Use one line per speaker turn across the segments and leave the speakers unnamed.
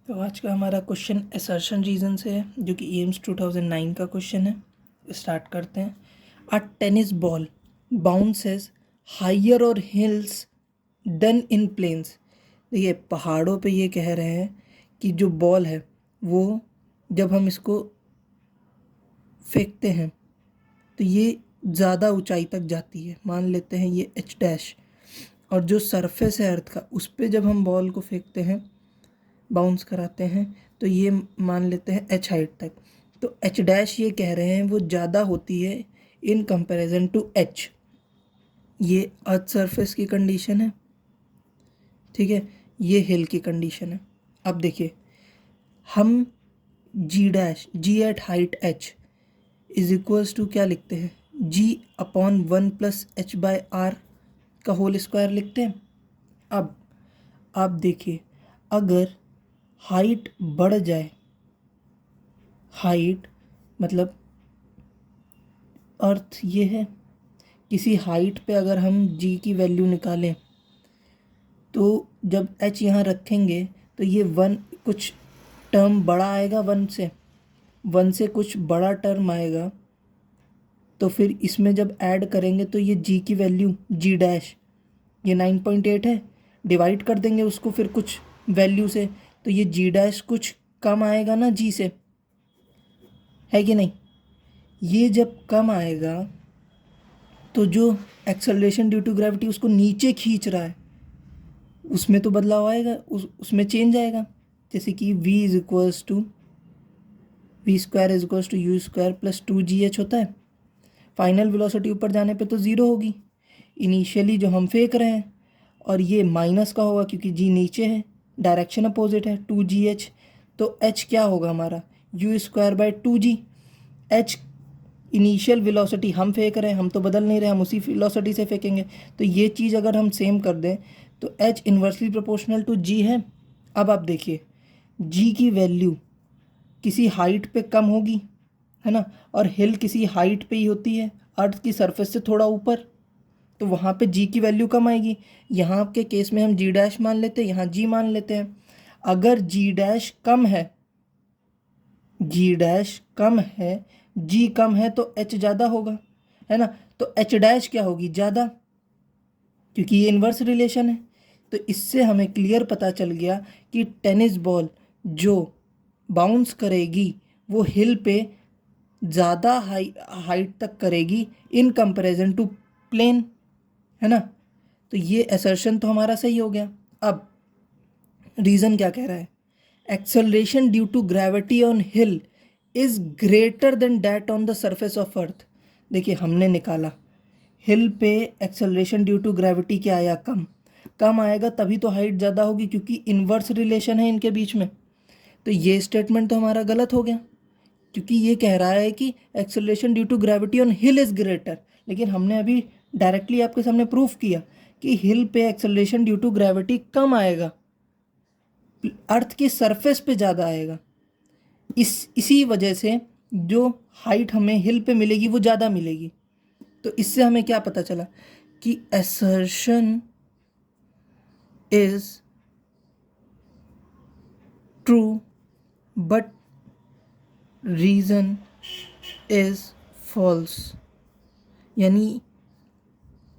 तो आज का हमारा क्वेश्चन असर्शन रीजन से है, जो कि एम्स 2009 का क्वेश्चन है। स्टार्ट करते हैं। अ टेनिस बॉल बाउंसेस हायर और हिल्स देन इन प्लेन्स। देखिए, पहाड़ों पे ये कह रहे हैं कि जो बॉल है वो जब हम इसको फेंकते हैं तो ये ज़्यादा ऊंचाई तक जाती है। मान लेते हैं ये एच डैश, और जो सरफेस है अर्थ का उस पर जब हम बॉल को फेंकते हैं, बाउंस कराते हैं, तो ये मान लेते हैं एच हाइट तक। तो एच डैश ये कह रहे हैं वो ज़्यादा होती है इन कंपैरिजन टू एच। ये अर्थ सरफेस की कंडीशन है, ठीक है। ये हिल की कंडीशन है। अब देखिए, हम G dash, G at height H is equals to क्या लिखते हैं, जी अपॉन 1+h/r का होल स्क्वायर लिखते हैं। अब आप देखिए, अगर हाइट बढ़ जाए, हाइट मतलब अर्थ ये है, किसी हाइट पे अगर हम जी की वैल्यू निकालें तो जब एच यहाँ रखेंगे तो ये वन कुछ टर्म बड़ा आएगा, वन से कुछ बड़ा टर्म आएगा। तो फिर इसमें जब ऐड करेंगे तो ये जी की वैल्यू, जी डैश ये 9.8 है, डिवाइड कर देंगे उसको फिर कुछ वैल्यू से, तो ये जी डैश कुछ कम आएगा ना जी से, है कि नहीं। ये जब कम आएगा तो जो एक्सेलरेशन ड्यू टू ग्रेविटी उसको नीचे खींच रहा है उसमें तो बदलाव आएगा, उसमें चेंज आएगा। जैसे कि v=v²=u² + 2gh होता है। फाइनल वेलोसिटी ऊपर जाने पे तो ज़ीरो होगी, इनिशियली जो हम फेंक रहे हैं, और ये माइनस का होगा क्योंकि जी नीचे है, डायरेक्शन अपोजिट है 2gh। तो h क्या होगा हमारा, u²/2g। h इनिशियल वेलोसिटी हम फेंक रहे हैं, हम तो बदल नहीं रहे, हम उसी वेलोसिटी से फेंकेंगे। तो ये चीज़ अगर हम सेम कर दें तो h inversely proportional to g है। अब आप देखिए, g की वैल्यू किसी हाइट पे कम होगी, है ना, और हिल किसी हाइट पे ही होती है, अर्थ की सरफेस से थोड़ा ऊपर, तो वहाँ पे g की वैल्यू कम आएगी। यहाँ के केस में हम g डैश मान लेते हैं, यहाँ g मान लेते हैं। अगर g डैश कम है, जी डैश कम है, जी कम है तो एच ज़्यादा होगा, है ना। तो एच डैश क्या होगी, ज़्यादा, क्योंकि ये इन्वर्स रिलेशन है। तो इससे हमें क्लियर पता चल गया कि टेनिस बॉल जो बाउंस करेगी वो हिल पे ज़्यादा हाइट तक करेगी इन कंपैरिजन टू प्लेन, है ना। तो ये असर्शन तो हमारा सही हो गया। अब रीज़न क्या कह रहा है, acceleration due to gravity on hill is greater than that on the surface of earth. देखिए, हमने निकाला हिल पे एक्सेलरेशन ड्यू टू ग्रेविटी क्या आया, कम। कम आएगा तभी तो हाइट ज़्यादा होगी, क्योंकि इन्वर्स रिलेशन है इनके बीच में। तो ये स्टेटमेंट तो हमारा गलत हो गया, क्योंकि ये कह रहा है कि acceleration due to gravity on hill is greater, लेकिन हमने अभी डायरेक्टली आपके सामने प्रूफ किया कि हिल पे एक्सेलरेशन ड्यू टू ग्रेविटी कम आएगा, अर्थ की सरफेस पे ज़्यादा आएगा। इसी वजह से जो हाइट हमें हिल पे मिलेगी वो ज़्यादा मिलेगी। तो इससे हमें क्या पता चला कि assertion is true but reason is false, यानी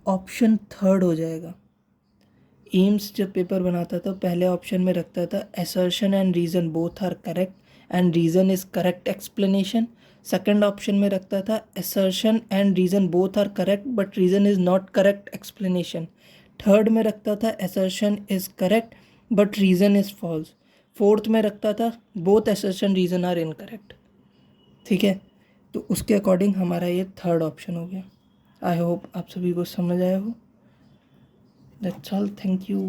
ऑप्शन थर्ड हो जाएगा। एम्स जब पेपर बनाता था पहले ऑप्शन में रखता था assertion and reason both are correct and reason is correct explanation. Second option में रखता था assertion and reason both are correct but reason is not correct explanation. Third में रखता था assertion is correct but reason is false. Fourth में रखता था both assertion reason are incorrect. ठीक है, तो उसके अकॉर्डिंग हमारा ये थर्ड ऑप्शन हो गया। आई होप आप सभी को समझ आया हो। That's all. Thank you.